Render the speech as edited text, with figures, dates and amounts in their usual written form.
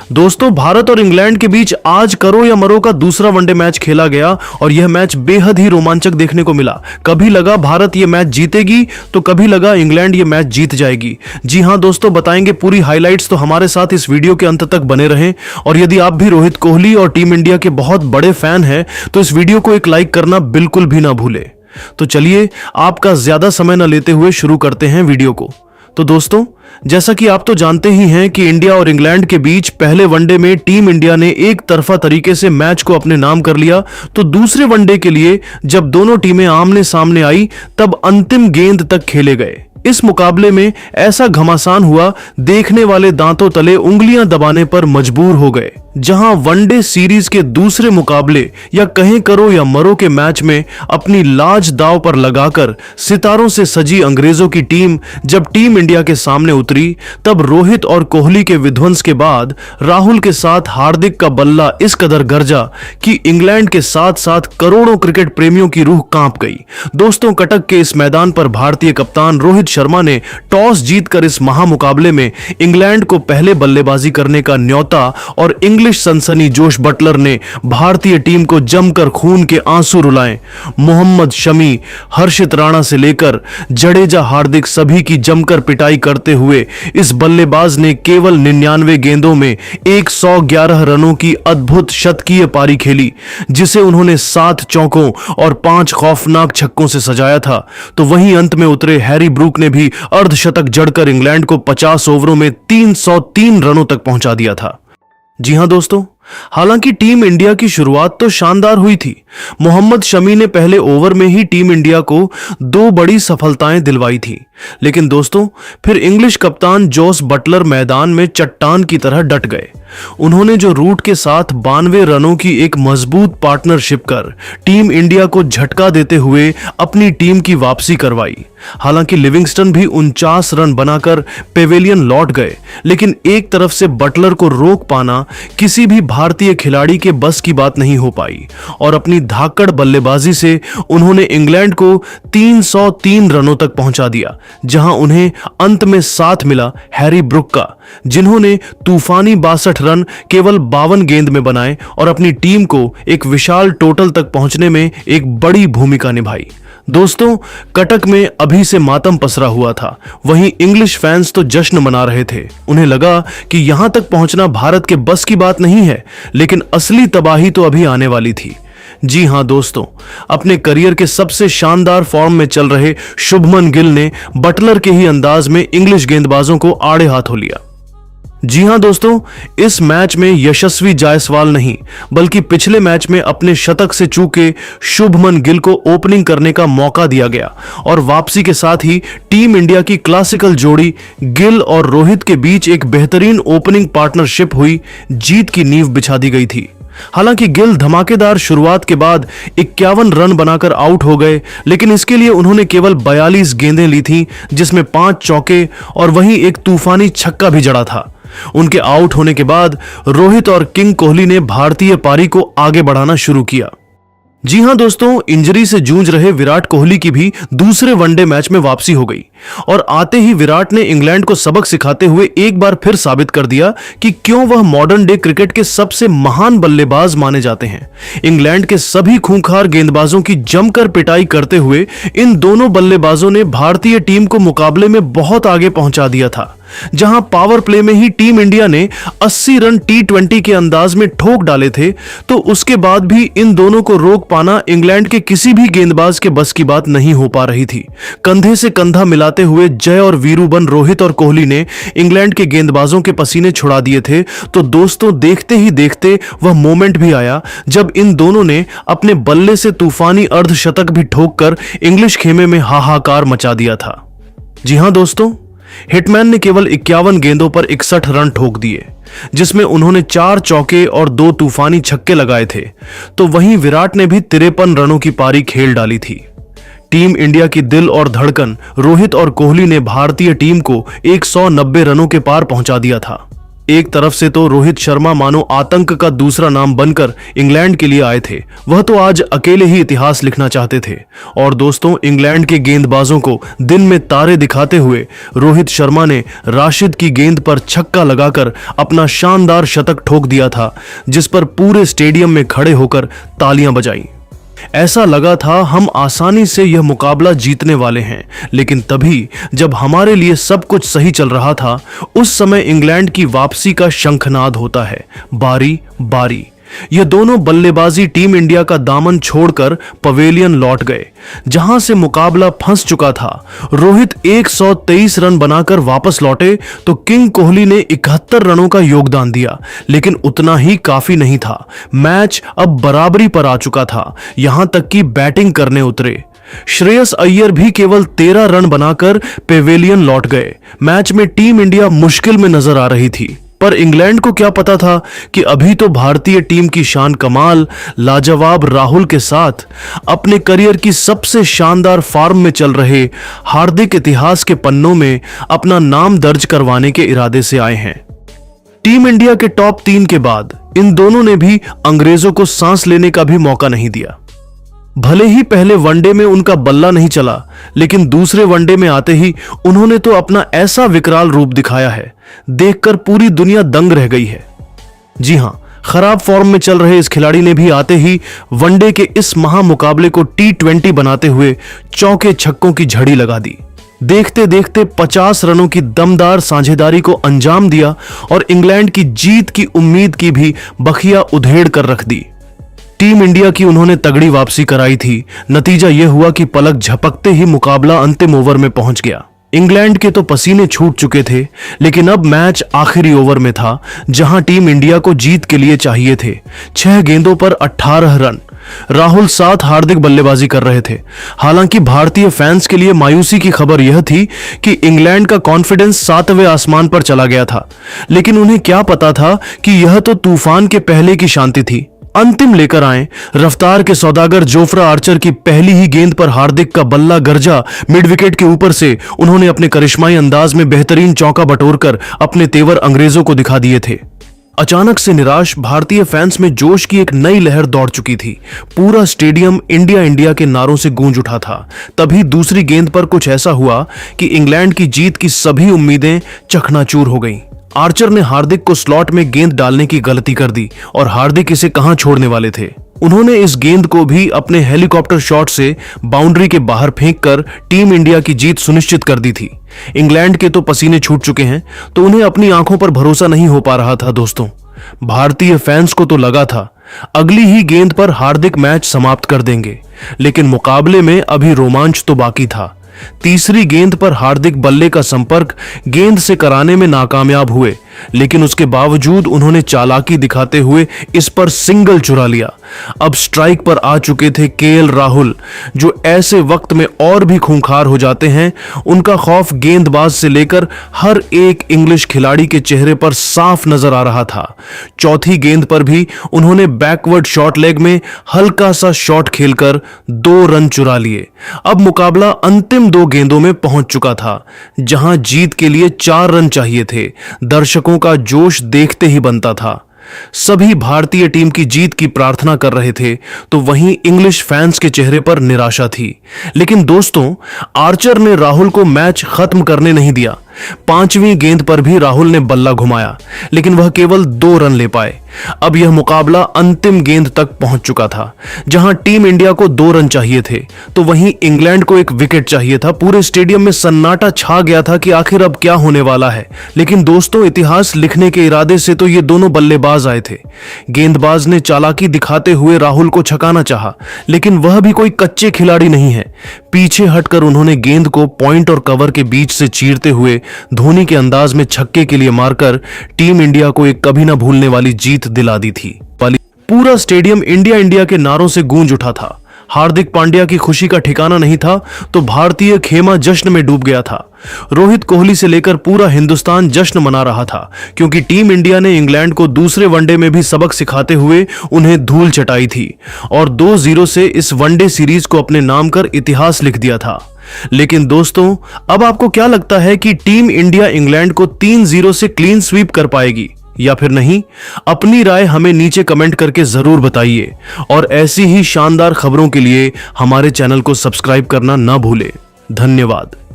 दोस्तों, भारत और इंग्लैंड के बीच आज करो या मरो का दूसरा वनडे मैच खेला गया और यह मैच बेहद ही रोमांचक देखने को मिला। कभी लगा भारत यह मैच जीतेगी तो कभी लगा इंग्लैंड यह मैच जीत जाएगी। जी हां दोस्तों, बताएंगे पूरी हाइलाइट्स, तो हमारे साथ इस वीडियो के अंत तक बने रहें। और यदि आप भी रोहित कोहली और टीम इंडिया के बहुत बड़े फैन हैं तो इस वीडियो को एक लाइक करना बिल्कुल भी ना भूलें। तो चलिए, आपका ज्यादा समय न लेते हुए शुरू करते हैं वीडियो को। तो दोस्तों, जैसा कि आप तो जानते ही हैं कि इंडिया और इंग्लैंड के बीच पहले वनडे में टीम इंडिया ने एक तरफा तरीके से मैच को अपने नाम कर लिया, तो दूसरे वनडे के लिए जब दोनों टीमें आमने सामने आई तब अंतिम गेंद तक खेले गए। इस मुकाबले में ऐसा घमासान हुआ, देखने वाले दांतों तले उंगलियां दबाने पर मजबूर हो गए। जहां वनडे सीरीज के दूसरे मुकाबले या कहें करो या मरो के मैच में अपनी लाज दांव पर लगाकर सितारों से सजी अंग्रेजों की टीम जब टीम इंडिया के सामने उतरी, तब रोहित और कोहली के विध्वंस के बाद राहुल के साथ हार्दिक का बल्ला इस कदर गरजा कि इंग्लैंड के साथ साथ करोड़ों क्रिकेट प्रेमियों की रूह कांप गई। दोस्तों, कटक के इस मैदान पर भारतीय कप्तान रोहित शर्मा ने टॉस जीतकर इस महामुकाबले में इंग्लैंड को पहले बल्लेबाजी करने का न्योता और इंग्लिश सनसनी जोश बटलर ने भारतीय टीम को जमकर खून के आंसू रुलाए। मोहम्मद शमी, हर्षित राणा से लेकर जडेजा, हार्दिक सभी की जमकर पिटाई करते हुए इस बल्लेबाज ने केवल 99 गेंदों में 111 रनों की अद्भुत शतकीय पारी खेली, जिसे उन्होंने 7 चौकों और 5 खौफनाक छक्कों से सजाया था। तो वहीं अंत में उतरे हैरी ब्रूक ने भी अर्धशतक जड़कर इंग्लैंड को 50 ओवरों में 303 रनों तक पहुंचा दिया था। जी हां दोस्तों, हालांकि टीम इंडिया की शुरुआत तो शानदार हुई थी। मोहम्मद शमी ने पहले ओवर में ही टीम इंडिया को 2 बड़ी सफलताएं दिलवाई थी, लेकिन दोस्तों फिर इंग्लिश कप्तान जोस बटलर मैदान में चट्टान की तरह डट गए। उन्होंने जो रूट के साथ 92 रनों की एक मजबूत पार्टनरशिप कर टीम इंडिया को झटका देते हुए अपनी टीम की वापसी करवाई। हालांकि लिविंगस्टन भी 49 रन बनाकर पेवेलियन लौट गए, लेकिन एक तरफ से बटलर को रोक पाना किसी भी भारतीय खिलाड़ी के बस की बात नहीं हो पाई और अपनी धाकड़ बल्लेबाजी से उन्होंने इंग्लैंड को 303 रनों तक पहुंचा दिया, जहां उन्हें अंत में साथ मिला हैरी ब्रूक का, जिन्होंने तूफानी 62 रन केवल 52 गेंद में बनाए और अपनी टीम को एक विशाल टोटल तक पहुंचने में एक बड़ी भूमिका निभाई। दोस्तों, कटक में अभी से मातम पसरा हुआ था, वहीं इंग्लिश फैंस तो जश्न मना रहे थे। उन्हें लगा कि यहां तक पहुंचना भारत के बस की बात नहीं है, लेकिन असली तबाही तो अभी आने वाली थी। जी हां दोस्तों, अपने करियर के सबसे शानदार फॉर्म में चल रहे शुभमन गिल ने बटलर के ही अंदाज में इंग्लिश गेंदबाजों को आड़े हाथों लिया। जी हां दोस्तों, इस मैच में यशस्वी जायसवाल नहीं बल्कि पिछले मैच में अपने शतक से चूके शुभमन गिल को ओपनिंग करने का मौका दिया गया और वापसी के साथ ही टीम इंडिया की क्लासिकल जोड़ी गिल और रोहित के बीच एक बेहतरीन ओपनिंग पार्टनरशिप हुई, जीत की नींव बिछा दी गई थी। हालांकि गिल धमाकेदार शुरुआत के बाद 51 रन बनाकर आउट हो गए, लेकिन इसके लिए उन्होंने केवल 42 गेंदें ली थीं, जिसमें 5 चौके और वहीं एक तूफानी छक्का भी जड़ा था। उनके आउट होने के बाद रोहित और किंग कोहली ने भारतीय पारी को आगे बढ़ाना शुरू किया। जी हां दोस्तों, इंजरी से जूझ रहे विराट कोहली की भी दूसरे वनडे मैच में वापसी हो गई और आते ही विराट ने इंग्लैंड को सबक सिखाते हुए एक बार फिर साबित कर दिया कि क्यों वह मॉडर्न डे क्रिकेट के सबसे महान बल्लेबाज माने जाते हैं। इंग्लैंड के सभी खूंखार गेंदबाजों की जमकर पिटाई करते हुए इन दोनों बल्लेबाजों ने भारतीय टीम को मुकाबले में बहुत आगे पहुंचा दिया था। जहां पावर प्ले में ही टीम इंडिया ने 80 रन T20 के अंदाज में ठोक डाले थे, तो उसके बाद भी इन दोनों को रोक पाना इंग्लैंड के किसी भी गेंदबाज के बस की बात नहीं हो पा रही थी। कंधे से कंधा मिलाते हुए जय और वीरू बन रोहित और कोहली ने इंग्लैंड के गेंदबाजों के पसीने छुड़ा दिए थे। तो दोस्तों, देखते ही देखते वह मोमेंट भी आया जब इन दोनों ने अपने बल्ले से तूफानी अर्धशतक भी ठोककर इंग्लिश खेमे में हाहाकार मचा दिया था। जी हां दोस्तों, हिटमैन ने केवल 51 गेंदों पर 61 रन ठोक दिए, जिसमें उन्होंने 4 चौके और 2 तूफानी छक्के लगाए थे। तो वहीं विराट ने भी 53 रनों की पारी खेल डाली थी। टीम इंडिया की दिल और धड़कन रोहित और कोहली ने भारतीय टीम को 190 रनों के पार पहुंचा दिया था। एक तरफ से तो रोहित शर्मा मानो आतंक का दूसरा नाम बनकर इंग्लैंड के लिए आए थे, वह तो आज अकेले ही इतिहास लिखना चाहते थे। और दोस्तों, इंग्लैंड के गेंदबाजों को दिन में तारे दिखाते हुए रोहित शर्मा ने राशिद की गेंद पर छक्का लगाकर अपना शानदार शतक ठोक दिया था, जिस पर पूरे स्टेडियम में खड़े होकर तालियां बजाई। ऐसा लगा था हम आसानी से यह मुकाबला जीतने वाले हैं। लेकिन तभी जब हमारे लिए सब कुछ सही चल रहा था, उस समय इंग्लैंड की वापसी का शंखनाद होता है। बारी बारी ये दोनों बल्लेबाजी टीम इंडिया का दामन छोड़कर पवेलियन लौट गए, जहां से मुकाबला फंस चुका था। रोहित 123 रन बनाकर वापस लौटे तो किंग कोहली ने 71 रनों का योगदान दिया, लेकिन उतना ही काफी नहीं था। मैच अब बराबरी पर आ चुका था, यहां तक कि बैटिंग करने उतरे। श्रेयस अय्यर भी केवल 13 रन बनाकर पेवेलियन लौट गए। मैच में टीम इंडिया मुश्किल में नजर आ रही थी, पर इंग्लैंड को क्या पता था कि अभी तो भारतीय टीम की शान कमाल लाजवाब राहुल के साथ अपने करियर की सबसे शानदार फॉर्म में चल रहे हार्दिक इतिहास के पन्नों में अपना नाम दर्ज करवाने के इरादे से आए हैं। टीम इंडिया के टॉप 3 के बाद इन दोनों ने भी अंग्रेजों को सांस लेने का भी मौका नहीं दिया। भले ही पहले वनडे में उनका बल्ला नहीं चला, लेकिन दूसरे वनडे में आते ही उन्होंने तो अपना ऐसा विकराल रूप दिखाया है, देखकर पूरी दुनिया दंग रह गई है। जी हां, खराब फॉर्म में चल रहे इस खिलाड़ी ने भी आते ही वनडे के इस महामुकाबले को T20 बनाते हुए चौके छक्कों की झड़ी लगा दी। देखते देखते 50 रनों की दमदार साझेदारी को अंजाम दिया और इंग्लैंड की जीत की उम्मीद की भी बखिया उधेड़ कर रख दी। टीम इंडिया की उन्होंने तगड़ी वापसी कराई थी। नतीजा यह हुआ कि पलक झपकते ही मुकाबला अंतिम ओवर में पहुंच गया। इंग्लैंड के तो पसीने छूट चुके थे, लेकिन अब मैच आखिरी ओवर में था, जहां टीम इंडिया को जीत के लिए चाहिए थे 6 गेंदों पर 18 रन। राहुल साथ हार्दिक बल्लेबाजी कर रहे थे। हालांकि भारतीय फैंस के लिए मायूसी की खबर यह थी कि इंग्लैंड का कॉन्फिडेंस 7वें आसमान पर चला गया था, लेकिन उन्हें क्या पता था कि यह तो तूफान के पहले की शांति थी। अंतिम लेकर आए रफ्तार के सौदागर जोफ्रा आर्चर की पहली ही गेंद पर हार्दिक का बल्ला गरजा मिड विकेट के ऊपर से उन्होंने अपने करिश्माई अंदाज में बेहतरीन चौका बटोरकर अपने तेवर अंग्रेजों को दिखा दिए थे। अचानक से निराश भारतीय फैंस में जोश की एक नई लहर दौड़ चुकी थी। पूरा स्टेडियम इंडिया इंडिया के नारों से गूंज उठा था। तभी दूसरी गेंद पर कुछ ऐसा हुआ कि इंग्लैंड की जीत की सभी उम्मीदें चकनाचूर हो गईं। आर्चर ने हार्दिक को स्लॉट में गेंद डालने की गलती कर दी और हार्दिक इसे कहां छोड़ने वाले थे। उन्होंने इस गेंद को भी अपने हेलीकॉप्टर शॉट से बाउंड्री के बाहर फेंककर टीम इंडिया की जीत सुनिश्चित कर दी थी। इंग्लैंड के तो पसीने छूट चुके हैं, तो उन्हें अपनी आंखों पर भरोसा नहीं हो पा रहा था। दोस्तों, भारतीय फैंस को तो लगा था अगली ही गेंद पर हार्दिक मैच समाप्त कर देंगे, लेकिन मुकाबले में अभी रोमांच तो बाकी था। तीसरी गेंद पर हार्दिक बल्ले का संपर्क गेंद से कराने में नाकामयाब हुए, लेकिन उसके बावजूद उन्होंने चालाकी दिखाते हुए इस पर सिंगल चुरा लिया। अब स्ट्राइक पर आ चुके थे केएल राहुल, जो ऐसे वक्त में और भी खूंखार हो जाते हैं। उनका खौफ गेंदबाज से लेकर हर एक इंग्लिश खिलाड़ी के चेहरे पर साफ नजर आ रहा था। चौथी गेंद पर भी उन्होंने बैकवर्ड शॉर्ट लेग में हल्का सा शॉट खेलकर 2 रन चुरा लिए। अब मुकाबला अंतिम 2 गेंदों में पहुंच चुका था, जहां जीत के लिए 4 रन चाहिए थे। दर्शकों का जोश देखते ही बनता था। सभी भारतीय टीम की जीत की प्रार्थना कर रहे थे, तो वहीं इंग्लिश फैंस के चेहरे पर निराशा थी। लेकिन दोस्तों, आर्चर ने राहुल को मैच खत्म करने नहीं दिया। 5वीं गेंद पर भी राहुल ने बल्ला घुमाया, लेकिन वह केवल 2 रन ले पाए। अब यह मुकाबला अंतिम गेंद तक पहुंच चुका था, जहां टीम इंडिया को 2 रन चाहिए थे, तो वहीं इंग्लैंड को 1 विकेट चाहिए था। पूरे स्टेडियम में सन्नाटा छा गया था कि आखिर अब क्या होने वाला है। लेकिन दोस्तों, इतिहास लिखने के इरादे से तो ये दोनों बल्लेबाज आए थे। गेंदबाज ने चालाकी दिखाते हुए राहुल को छकाना चाहा, लेकिन वह भी कोई कच्चे खिलाड़ी नहीं है। पीछे हटकर उन्होंने गेंद को पॉइंट और कवर के बीच से चीरते हुए धोनी के अंदाज में छक्के के लिए मारकर टीम इंडिया को एक कभी ना भूलने वाली जीत दिला दी थी। पूरा स्टेडियम इंडिया इंडिया के नारों से गूंज उठा था। हार्दिक पांड्या की खुशी का ठिकाना नहीं था, तो भारतीय खेमा जश्न में डूब गया था। रोहित कोहली से लेकर पूरा हिंदुस्तान जश्न मना रहा था, क्योंकि टीम इंडिया ने इंग्लैंड को दूसरे वनडे में भी सबक सिखाते हुए उन्हें धूल चटाई थी और 2-0 से इस वनडे सीरीज को अपने नाम कर इतिहास लिख दिया था। लेकिन दोस्तों, अब आपको क्या लगता है कि टीम इंडिया इंग्लैंड को 3-0 से क्लीन स्वीप कर पाएगी? या फिर नहीं? अपनी राय हमें नीचे कमेंट करके जरूर बताइए और ऐसी ही शानदार खबरों के लिए हमारे चैनल को सब्सक्राइब करना ना भूलें। धन्यवाद।